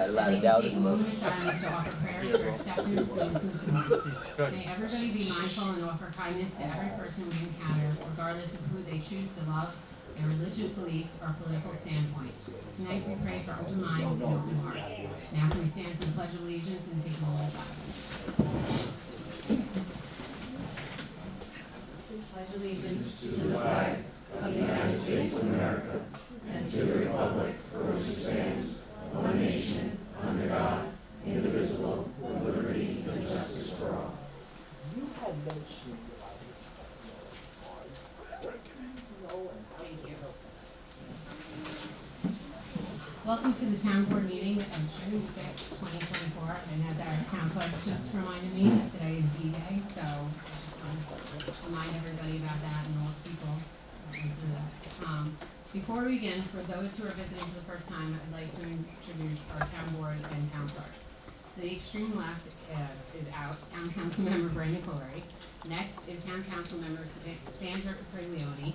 Had a lot of doubt Take as a well. moment of silence to offer prayers for acceptance and inclusiveness. May everybody be mindful and offer kindness to every person we encounter, regardless of who they choose to love, their religious beliefs, or political standpoint. Tonight we pray for open minds and open hearts. Now can we stand for the Pledge of Allegiance and take a moment of silence. Pledge allegiance to the flag of the United States of America and to the republic for which it stands, one nation, under God, indivisible, with liberty and justice for all. Thank you. Welcome to the town board meeting of June 6, 2024. And as our town clerk just reminded me, today is D-Day, so I just want to remind everybody about that and all the people that went through that. Before we begin, for those who are visiting for the first time, I'd like to introduce our town board and town clerk. To the extreme left is out town council member Brandon Corey. Next is town council member Sandra Capriglione.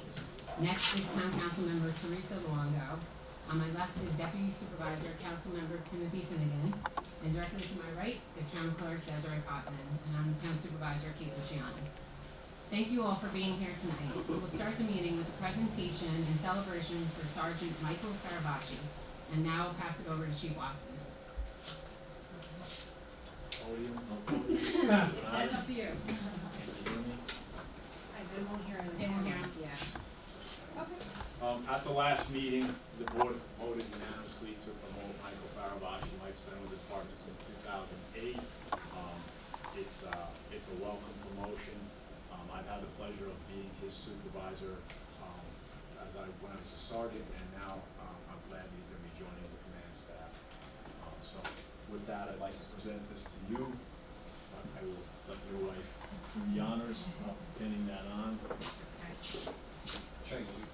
Next is town council member Teresa Luongo. On my left is deputy supervisor council member Timothy Finnegan. And directly to my right is town clerk Desiree Potman. And I'm the town supervisor Kate Luciani. Thank you all for being here tonight. We'll start the meeting with a presentation and celebration for Sergeant Michael Caravaci. And now I'll pass it over to Chief Watson. That's up to you. They won't hear him. They won't hear him? Yeah. Okay. At the last meeting, the board voted unanimously to promote Michael Caravaci. Mike's been with the department since 2008. It's a welcome promotion. I've had the pleasure of being his supervisor when I was a sergeant, and now I'm glad he's going to be joining the command staff. So with that, I'd like to present this to you. I will let your wife do the honors of pinning that on. Thank you.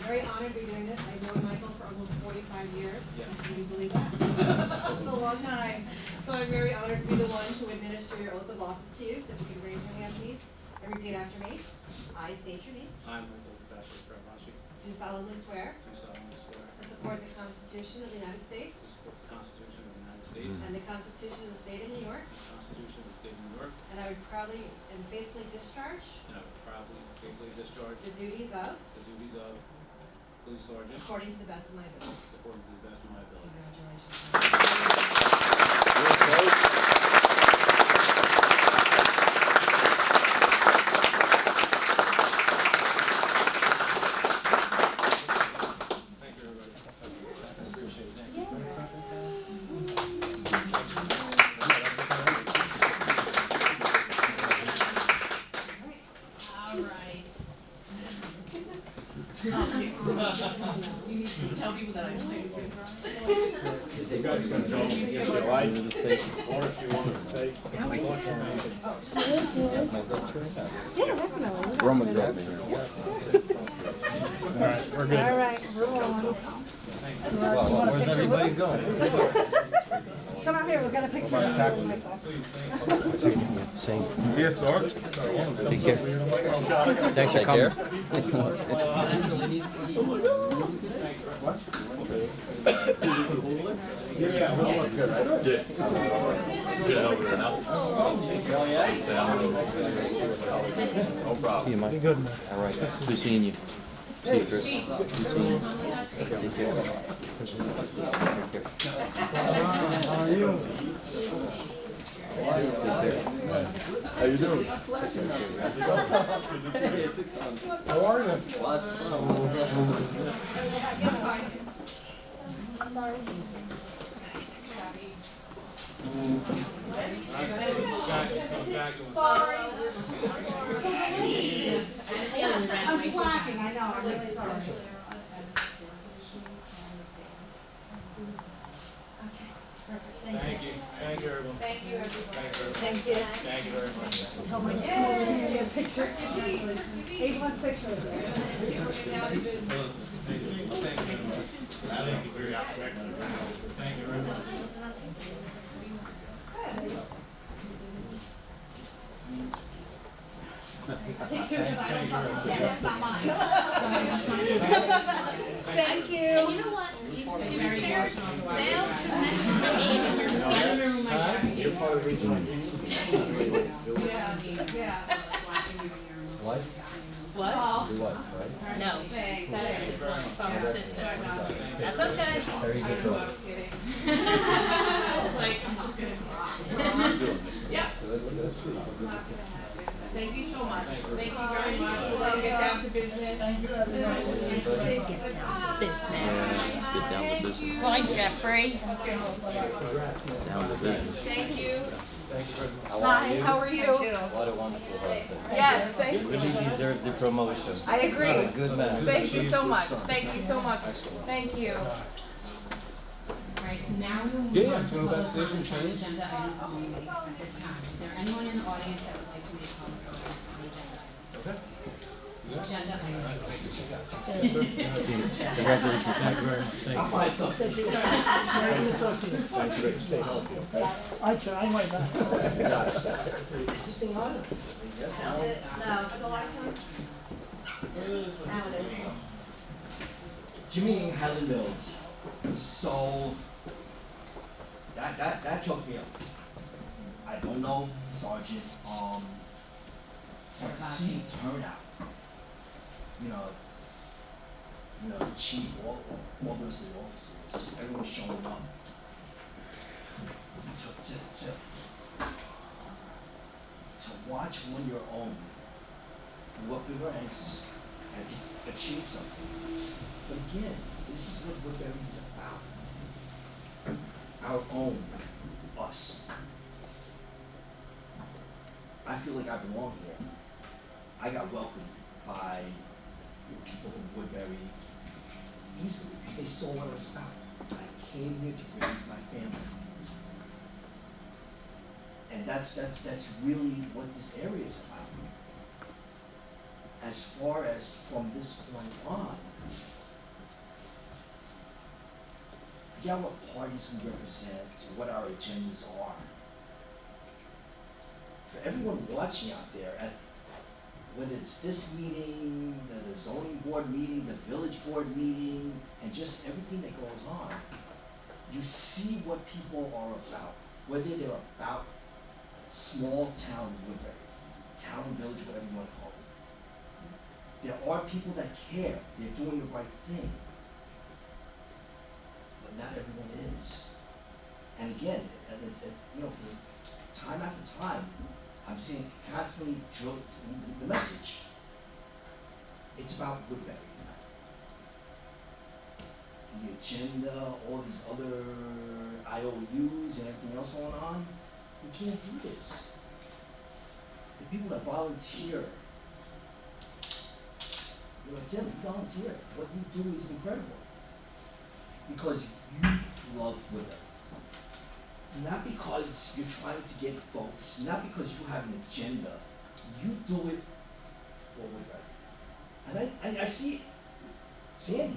Very honored to be doing this. I've known Michael for almost 45 years. Yeah. Can you believe that? It's a long time. So I'm very honored to be the one to administer your oath of office to you. So if you can raise your hand, please, and repeat after me. I state your name. I, Michael Caravaci, Do solemnly swear do solemnly swear to support the Constitution of the United to States support the Constitution of the United States and the Constitution of the State of New York, and the Constitution of the State of New York, and I would proudly and faithfully discharge and I will proudly and faithfully discharge the duties of the duties of Police Sergeant according to the best of my ability. according to the best of my ability. Thank you, everybody. I appreciate it. All right. You need tell people that I play. You guys can go if you like, or if you want to stay. Roman got me. All right, we're good. All right, we're on. Where's everybody going? Come out here, we've got a picture of Michael. Yes, sir. Take care. Thanks for coming. Yeah, we'll look good, right? Get over there now. No problem. See you, Mike. Good, man. All right. Good seeing you. See you, Chris. Good seeing you. Take care. Take care. How are you? How you doing? How are you? I'm slacking, I know, I'm really sorry. Thank you, thank you, everyone. Thank you, everybody. Thank you. Thank you very much. So my, come over here and get a picture. Abe wants a picture of you. Thank you for your perspective. Thank you very much. I'll take two because I don't trust them. Yeah, that's not mine. Thank you. And you know what? You just to be fair, failed to mention my name in your speech. You're part of the reason I came. What? What? Do what, right? No, that is from her sister. That's okay. Very good girl. It's like, Thank you so much. Thank you very much. We'll get down to business. business. Get down to business. Bye, Jeffrey. Down to business. Thank you. Hi, how are you? What a wonderful husband. Yes, thank you. Really deserves the promotion. I agree. What a good man. Thank you so much. Thank you so much. Thank you. Alright, so now we will move on to public comments on agenda items only at this time. Is there anyone in the audience that would like to make public comments on agenda items? Okay. Agenda items. Congratulations, Mike. I'll find something. I try, I might not. Is this thing on? Jimmy Highland Mills. So that choked me up. I don't know, Sergeant. But see turnout. You know, the chief, all those officers, just everyone showing up. To watch one of your own go up the ranks and to achieve something. But again, this is what Woodbury is about. Our own, us. I feel like I belong here. I got welcomed by people from Woodbury easily because they saw what I was about. I came here to raise my family. And that's really what this area is about. As far as from this point on, forget what parties we represent, or what our agendas are. For everyone watching out there, whether it's this meeting, the zoning board meeting, the village board meeting, and just everything that goes on, you see what people are about, whether they're about small town Woodbury, town and village, whatever you want to call it. There are people that care, they're doing the right thing, but not everyone is. And again, you know, for time after time, I'm seeing constantly drilled the message. It's about Woodbury. The agenda, all these other IOUs and everything else going on, we can't do this. The people that volunteer, you know, Tim, you volunteer. What you do is incredible. because you love Woodbury. Not because you're trying to get votes, not because you have an agenda. You do it for Woodbury. And I see it. Sandy,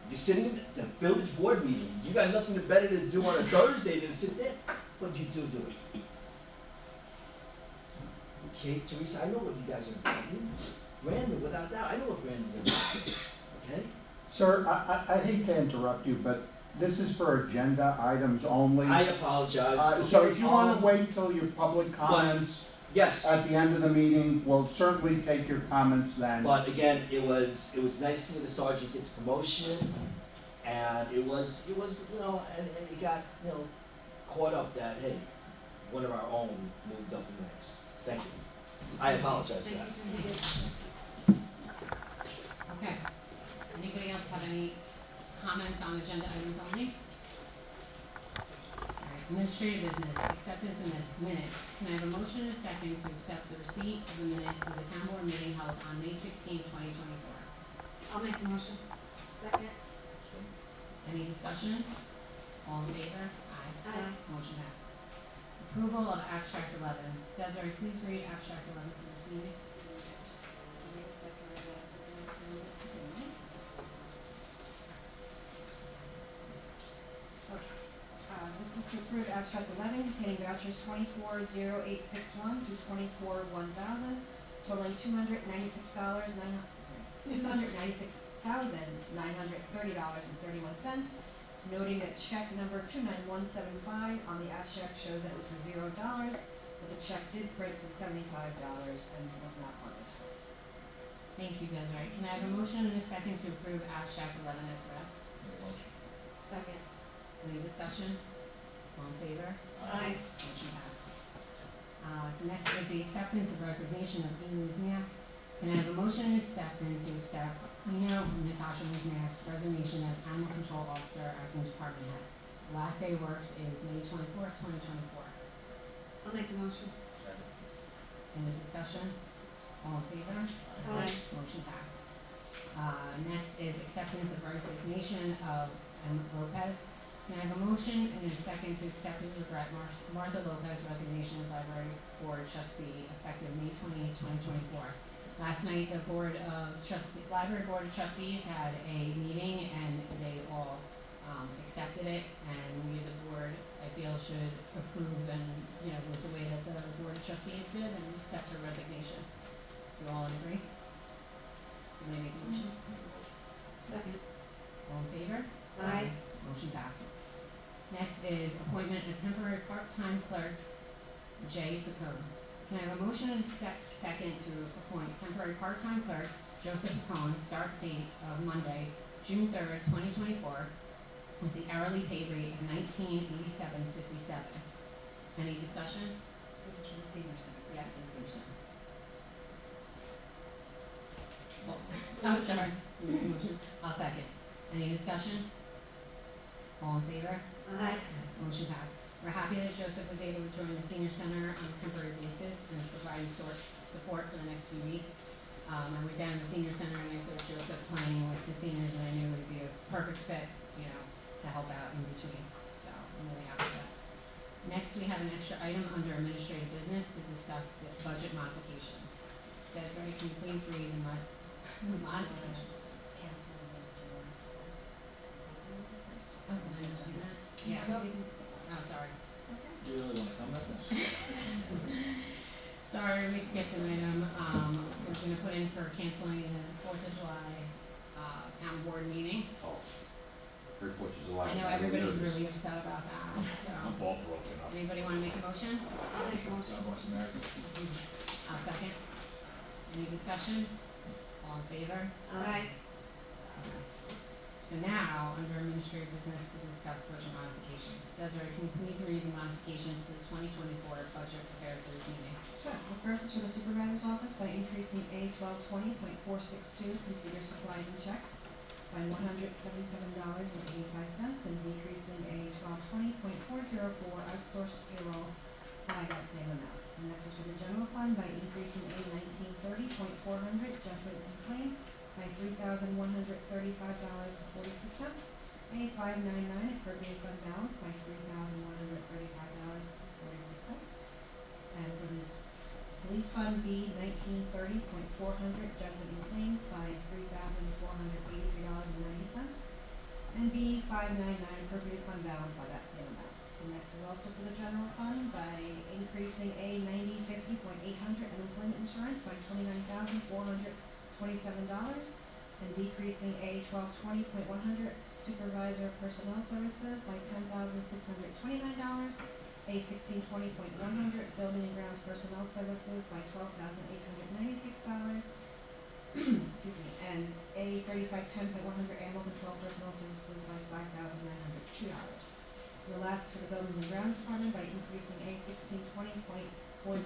you're sitting in the village board meeting. You got nothing better to do on a Thursday than sit there, but you do it. Okay, Teresa, I know what you guys are doing. Brandon, without doubt, I know what Brandon's doing. Okay? Sir, I hate to interrupt you, but this is for agenda items only. I apologize. So Okay, if you wanna wait till your public comments Yes, at the end of the meeting, we'll certainly take your comments then. but again, it was nice seeing the sergeant get the promotion, and it was, you know, and it got, you know, caught up that, hey, one of our own moved up in ranks. Thank you. I apologize for that. Okay. Anybody else have any comments on agenda items only? Alright, administrative business, acceptance of minutes. Can I have a motion and a second to accept the receipt of the minutes of the town board meeting held on May 16, 2024? I'll make the motion. Second. Any discussion? All in favor? Aye. Aye. Motion passed. Approval of abstract 11. Desiree, please read abstract 11 for this meeting. Just give me a second, I gotta put the notes in the same. Okay, this is to approve abstract 11 containing vouchers 240861 through 241000, totaling $296,930.31. Noting that check number 29175 on the abstract shows that it was for $0, but the check did print for $75 and was not funded. Thank you, Desiree. Can I have a motion and a second to approve abstract 11 as read? Second. Any discussion? All in favor? Aye. Motion passed. So next is the acceptance of resignation of Ian Wozniak. Can I have a motion and acceptance to accept Natasha Wozniak's resignation as Animal Control Officer, Acting Department Head? The last day worked is May 24th, 2024. I'll make the motion. Any discussion? All in favor? Aye. Motion passed. Next is acceptance of resignation of Emma Lopez. Can I have a motion and a second to accept and regret Martha Lopez resignation as Library Board Trustee effective May 20, 2024? Last night, the Library Board of Trustees had a meeting and they all accepted it, and we as a board, I feel, should approve and, you know, with the way that the Board of Trustees did and accept her resignation. Do all agree? Can I make a motion? Second. All in favor? Aye. Motion passed. Next is appointment of temporary part-time clerk, Jay Picone. Can I have a motion and second to appoint temporary part-time clerk, Joseph Picone, start date of Monday, June 3rd, 2024, with the hourly pay rate of $19.87.57. Any discussion? This is for the senior center. Yes, is there some? Oh, I'm sorry. I'll second. Any discussion? All in favor? Aye. Motion passed. We're happy that Joseph was able to join the senior center on a temporary basis and is providing support for the next few weeks. I went down to the senior center and I saw Joseph playing with the seniors, and I knew it would be a perfect fit, you know, to help out in between. So I'm really happy with that. Next, we have an extra item under administrative business to discuss the budget modifications. Desiree, can you please read the modification? Cancel the door. Oh, did I just do that? Yeah. Oh, sorry. Do you really wanna come at this? Sorry, we skipped an item. We're gonna put in for canceling the 4th of July, town board meeting. Heard 4th of July. I know everybody's really upset about that, I'm so. both broken up. Anybody wanna make a motion? I'll make the motion. God bless America. I'll second. Any discussion? All in favor? Aye. So now, under administrative business to discuss budget modifications. Desiree, can you please read the modifications to the 2024 budget prepared for this meeting? Sure. The first is for the supervisor's office by increasing A 1220.462 computer supplies and checks by $177.85 and decreasing A 1220.404 outsourced payroll by that same amount. The next is for the general fund by increasing A 1930.400 judgment and claims by $3,135.46 A599 appropriate fund balance by $3,135.46. And for the police fund, B 1930.400 judgment and claims by $3,483.90. And B 599 appropriate fund balance by that same amount. The next is also for the general fund by increasing A 9050.800 unemployment insurance by $29,427 and decreasing A 1220.100 supervisor personnel services by $10,629. A 1620.100 building and grounds personnel services by $12,896. Excuse me, and A 3510.100 animal control personnel services by $5,902. The last for the buildings and grounds department by increasing A 1620.405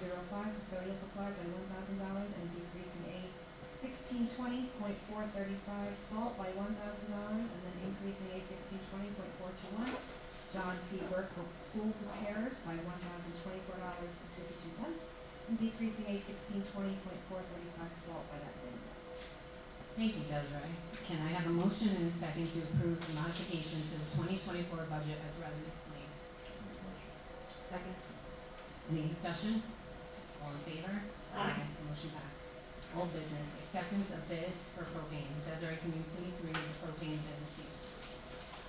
custodial supplies by $1,000 and decreasing A 1620.435 salt by $1,000 and then increasing A 1620.421 John P. Burke for pool repairs by $1,024.52 and decreasing A 1620.435 salt by that same amount. Thank you, Desiree. Can I have a motion and a second to approve the modifications to the 2024 budget as read and explained? Second. Any discussion? All in favor? Aye. Motion passed. Old business, acceptance of bids for propane. Desiree, can you please read the propane bid receipt?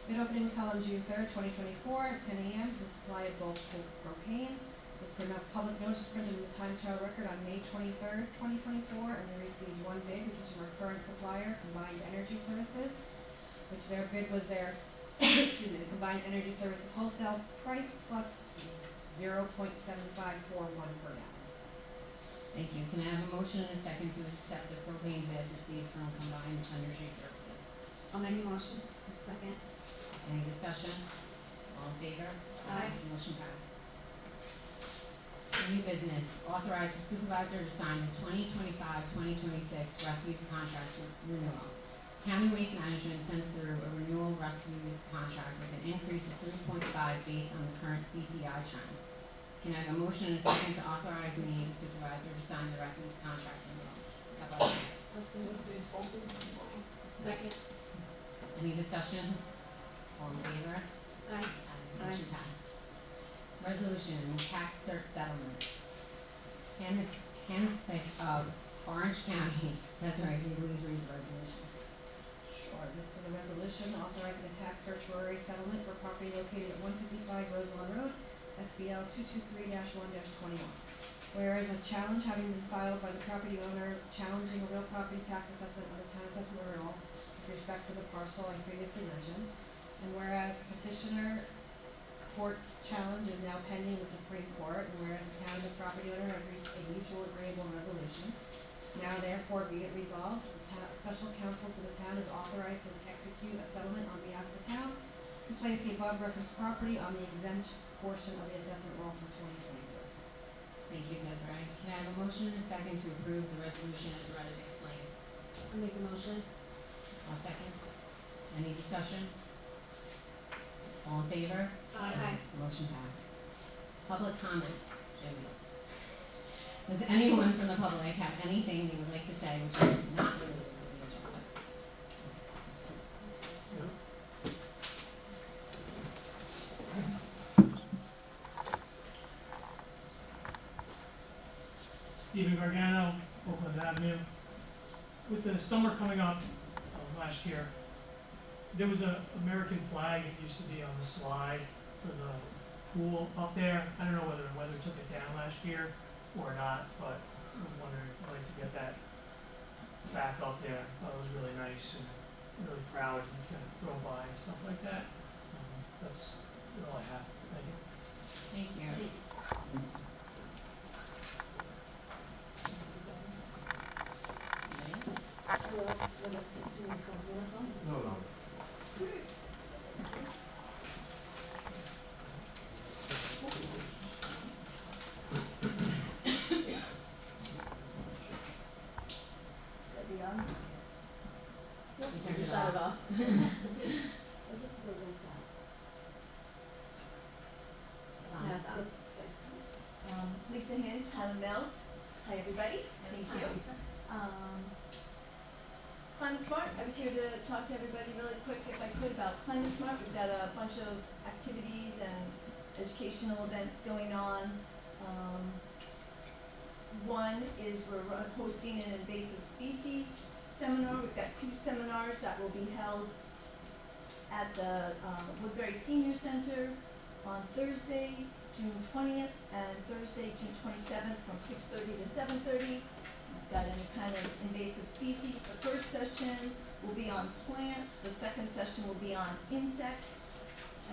Bid opening was held on June 3rd, 2024 at 10 a.m. for the supply of bulk propane. The public notice was printed in the Time Tower Record on May 23rd, 2024, and we received one bid, which was from our current supplier, Combined Energy Services, which their bid was their excuse me, the Combined Energy Services wholesale price plus 0.7541 per gallon. Thank you. Can I have a motion and a second to accept the propane bid received from Combined Energy Services? I'll make a motion. A second. Any discussion? All in favor? Aye. Motion passed. New business, authorize the supervisor to sign the 2025-2026 refuse contract renewal. County Waste Management sent through a renewal refuse contract with an increase of 3.5 based on the current CPI trend. Can I have a motion and a second to authorize the supervisor to sign the refuse contract renewal? How about that? Second. Any discussion? All in favor? Aye. Motion passed. Resolution, tax cert settlement. Hannah of Orange County. Desiree, can you please read the resolution? Sure. This is a resolution authorizing a tax certiorari settlement for property located at 155 Roselawn Road, SBL 223-1-21. Whereas a challenge having been filed by the property owner challenging a real property tax assessment on the town assessment renewal with respect to the parcel I previously mentioned, and whereas the petitioner court challenge is now pending in the Supreme Court, and whereas the town and the property owner have reached a mutual agreeable resolution, now therefore be it resolved, the special counsel to the town is authorized to execute a settlement on behalf of the town to place the above referenced property on the exempt portion of the assessment roll for 2023. Thank you, Desiree. Can I have a motion and a second to approve the resolution as read and explained? I'll make a motion. I'll second. Any discussion? All in favor? Aye. Motion passed. Public comment, Jimmy. Does anyone from the public have anything they would like to say which is not related to the agenda? Stephen Gargano, Oakland Avenue. With the summer coming up last year, there was a American flag that used to be on the slide for the pool up there. I don't know whether the weather took it down last year or not, but I'm wondering if I'd like to get that back up there. I thought it was really nice and really proud and kind of drove by and stuff like that. That's all I have. Thank you. Thank you. No. We turned it off. Lisa Hins, Highland Mills. Hi, everybody. Thank you. Climate smart, was here to talk to everybody really quick, if I could, about Climate Smart. We've got a bunch of activities and educational events going on. One is we're hosting an invasive species seminar. We've got 2 seminars that will be held at the Woodbury Senior Center on Thursday, June 20th, and Thursday, June 27th, from 6:30 to 7:30. We've got any kind of invasive species. The first session will be on plants. The second session will be on insects.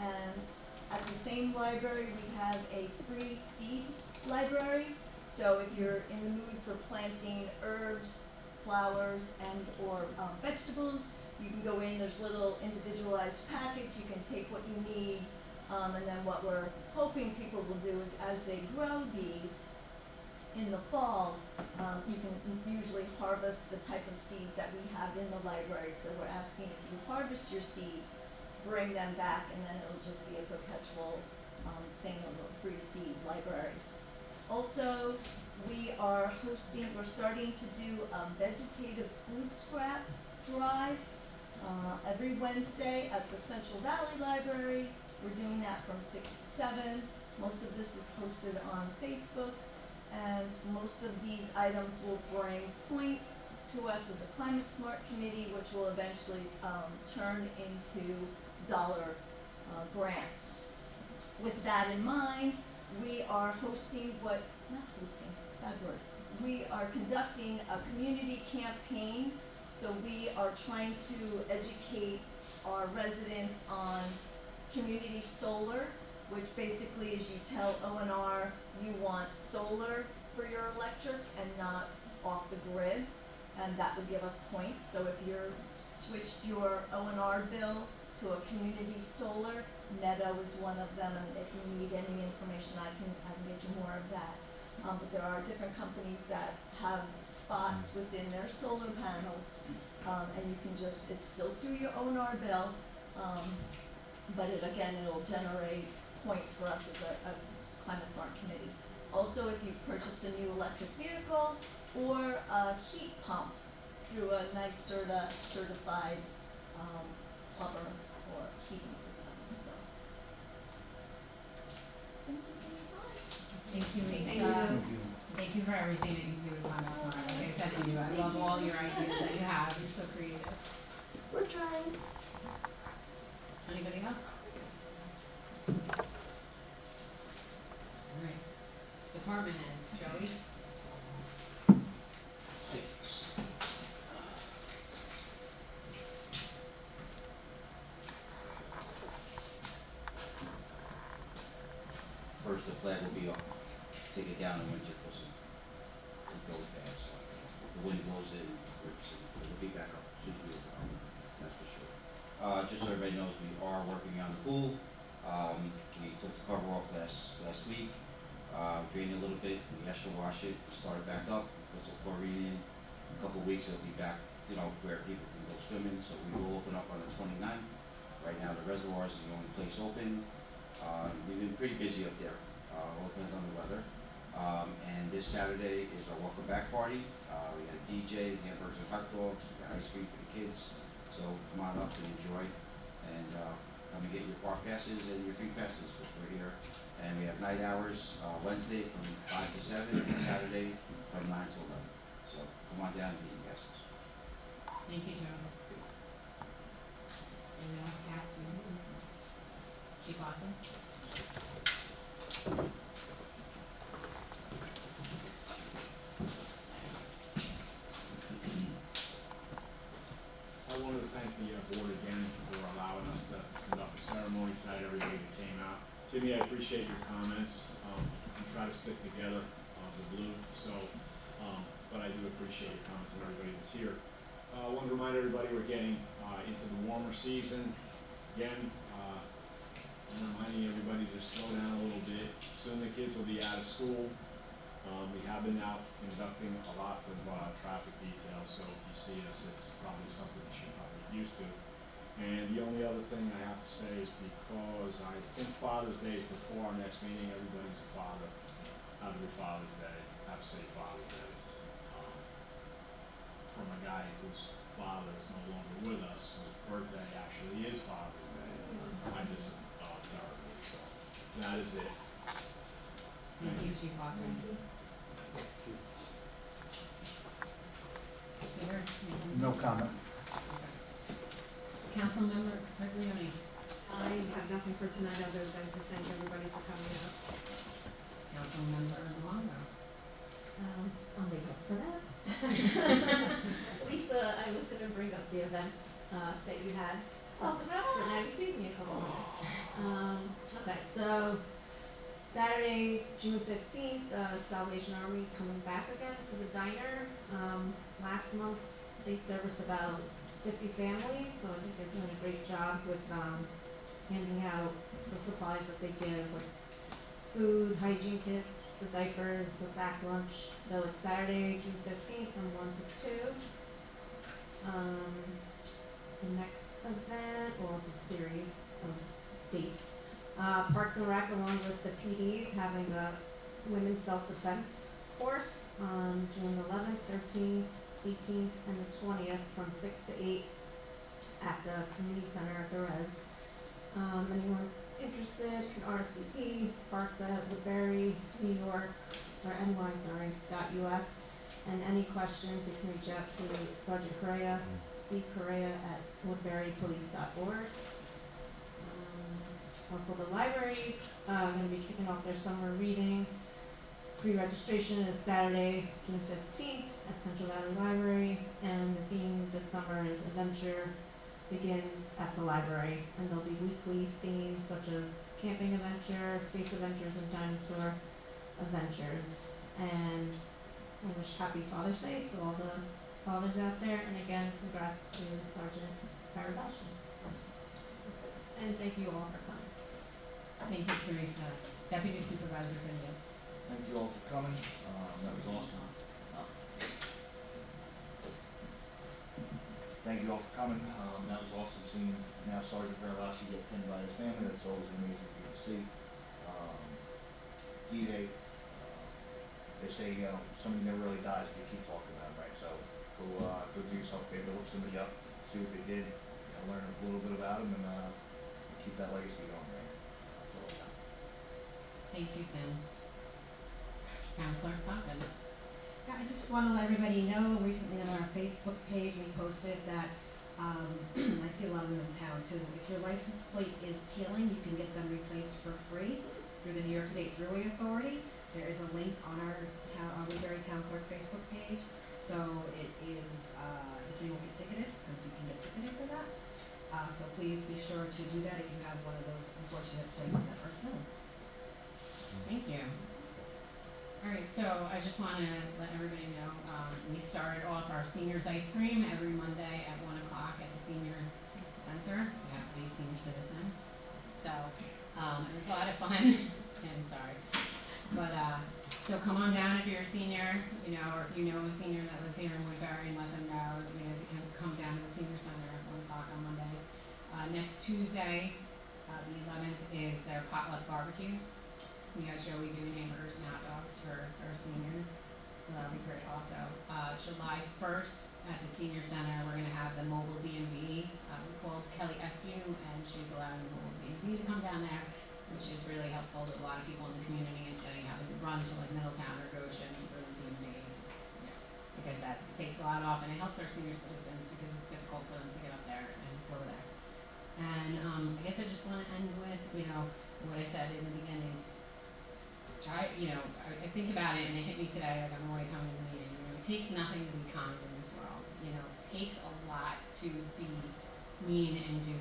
And at the same library, we have a free seed library. So if you're in the mood for planting herbs, flowers, and or vegetables, you can go in. There's little individualized packets. You can take what you need. And then what we're hoping people will do is, as they grow these in the fall, you can usually harvest the type of seeds that we have in the library. So we're asking if you harvest your seeds, bring them back, and then it'll just be a perpetual thing of a free seed library. Also, we're starting to do a vegetative food scrap drive every Wednesday at the Central Valley Library. We're doing that from 6 to 7. Most of this is posted on Facebook, and most of these items will bring points to us as a Climate Smart committee, which will eventually turn into dollar grants. With that in mind, we are we are conducting a community campaign. So we are trying to educate our residents on community solar, which basically is you tell O&R you want solar for your electric and not off the grid, and that would give us points. So if you're switched your O&R bill to a community solar, Meadow is one of them, and if you need any information, I can get you more of that. But there are different companies that have spots within their solar panels, and you can it's still through your O&R bill, but it'll generate points for us as a Climate Smart committee. Also, if you've purchased a new electric vehicle or a heat pump through a nice certified plumber or heating system. So, thank you for your time. Thank you, Lisa. Thank you for everything that you do with Climate Smart. Like I said to you, I love all your ideas that you have. You're so creative. We're trying. Anybody else? Alright. Department heads, Joey? First, the flag will be up. Take it down in winter because it goes bad. So the wind blows it, rips it. It'll be back up soon as we open it. That's for sure. Just so everybody knows, we are working on the pool. We took the cover off last week. Drained it a little bit. We pressure wash it. Start it back up. Put some chlorine in. In a couple of weeks, it'll be back, where people can go swimming. So we will open up on the 29th. Right now, the reservoirs is the only place open. We've been pretty busy up there. All depends on the weather. And this Saturday is our welcome back party. We got DJ, hamburgers and hot dogs. We got ice cream for the kids. So come on up and enjoy. And come and get your park passes and your free passes because we're here. And we have night hours Wednesday from 5 to 7 and Saturday from 9 to 11. So come on down and get your passes. Thank you, Joe. Anyone else, Kat? Chief Watson? I wanted to thank the board again for allowing us to conduct the ceremony tonight, everybody that came out. Jimmy, I appreciate your comments. You try to stick together the blue, so, but I do appreciate your comments and everybody that's here. I want to remind everybody we're getting into the warmer season. Again, I'm reminding everybody to slow down a little bit. Soon the kids will be out of school. We have been out conducting lots of traffic details, so if you see us, it's probably something you should probably get used to. And the only other thing I have to say is because I think Father's Day is before our next meeting, everybody's a father. Happy Father's Day. Have a safe Father's Day. From a guy whose father is no longer with us, whose birthday actually is Father's Day. I miss him terribly, so that is it. Thank you, Chief Watson. Peter? anything? No comment. Councilmember Quigley, I have nothing for tonight other than to thank everybody for coming out. Councilmember Luongo. I'll make up for that. Lisa, I was gonna bring up the events, that you had talked about, but now you saved me a couple minutes. Okay, so Saturday, June 15th, Salvation Army is coming back again to the diner. Last month, they serviced about 50 families, so I think they're doing a great job with, handing out the supplies that they give, like food, hygiene kits, the diapers, the sack lunch. So it's Saturday, June 15th from 1 to 2. The next event, well, it's a series of dates. Parks and Rec, along with the PDs, having a women's self-defense course on June 11th, 13th, 18th, and the 20th from 6 to 8 at the community center at the Res. Anyone interested can RSVP, parks at Woodbury, New York, or NY, .us. And any questions, you can reach out to Sergeant Correa, ccorrea@woodburypolice.org. Also the libraries, gonna be kicking off their summer reading. Pre-registration is Saturday, June 15th at Central Valley Library, and the theme this summer is Adventure Begins at the Library. And there'll be weekly themes such as camping adventure, space adventures, and dinosaur adventures. And I wish happy Father's Day to all the fathers out there, and again, congrats to Sergeant Parabashi. That's it. And thank you all for coming. Thank you, Teresa. Deputy Supervisor Finley. Thank you all for coming, that was awesome. Thank you all for coming, that was awesome seeing now Sergeant Verlashi get pinned by his family, that's always an amazing thing to see. D-Day, they say, somebody never really dies if you keep talking about it, right? So go do yourself a favor, look somebody up, see what they did, learn a little bit about them, and keep that legacy going, right? That's all I got. Thank you, Tim. Town Clerk Poppin. Yeah, I just wanna let everybody know, recently on our Facebook page, we posted that, I see a lot of them in town too. If your license plate is peeling, you can get them replaced for free through the New York State Thruway Authority. There is a link on our Woodbury Town Clerk Facebook page, so it is, this way you won't get ticketed, because you can get ticketed for that. So please be sure to do that if you have one of those unfortunate plates that are peeling. Thank you. Alright, so I just wanna let everybody know, we started off our seniors ice cream every Monday at 1 o'clock at the senior center. We have to be a senior citizen. So, it was a lot of fun. I'm sorry. But, so come on down if you're a senior, or if you know a senior that lives here in Woodbury, and let them know, they can come down to the senior center at 1 o'clock on Mondays. Next Tuesday, the 11th, is their potluck barbecue. We got Joey doing hamburgers and hot dogs for our seniors, so that'll be great also. July 1st, at the senior center, we're gonna have the mobile DMV. We called Kelly Eskew, and she's allowing the mobile DMV to come down there, which is really helpful to a lot of people in the community instead of having to run to like Middletown or Goshen to go to the DMV. Like I said, it takes a lot off, and it helps our senior citizens because it's difficult for them to get up there and go there. And I guess I just wanna end with, what I said in the beginning. I think about it, and it hit me today, like on the way coming to the meeting. It takes nothing to be kind in this world. It takes a lot to be mean and do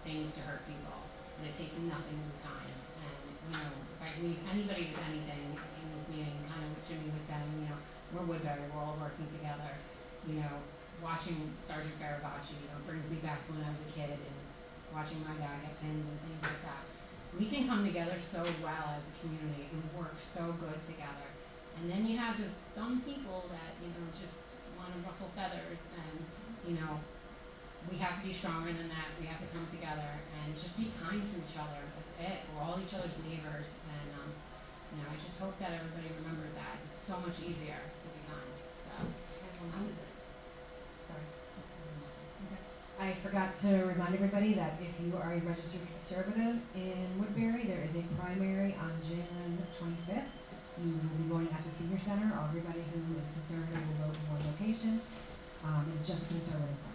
things to hurt people, but it takes nothing to be kind. And if I leave anybody with anything in this meeting, kind of what Jimmy was saying, we're Woodbury, we're all working together. Watching Sergeant Farabachi, brings me back to when I was a kid, and watching my dad get pinned and things like that. We can come together so well as a community and work so good together. And then you have those some people that, just wanna ruffle feathers, and, we have to be stronger than that. We have to come together and just be kind to each other. That's it. We're all each other's neighbors, and, I just hope that everybody remembers that. It's so much easier to be kind, so. Sorry. I forgot to remind everybody that if you are a registered conservative in Woodbury, there is a primary on June 25th. You will be voting at the senior center. Everybody who is a conservative will vote in one location. It's just a conservative primary.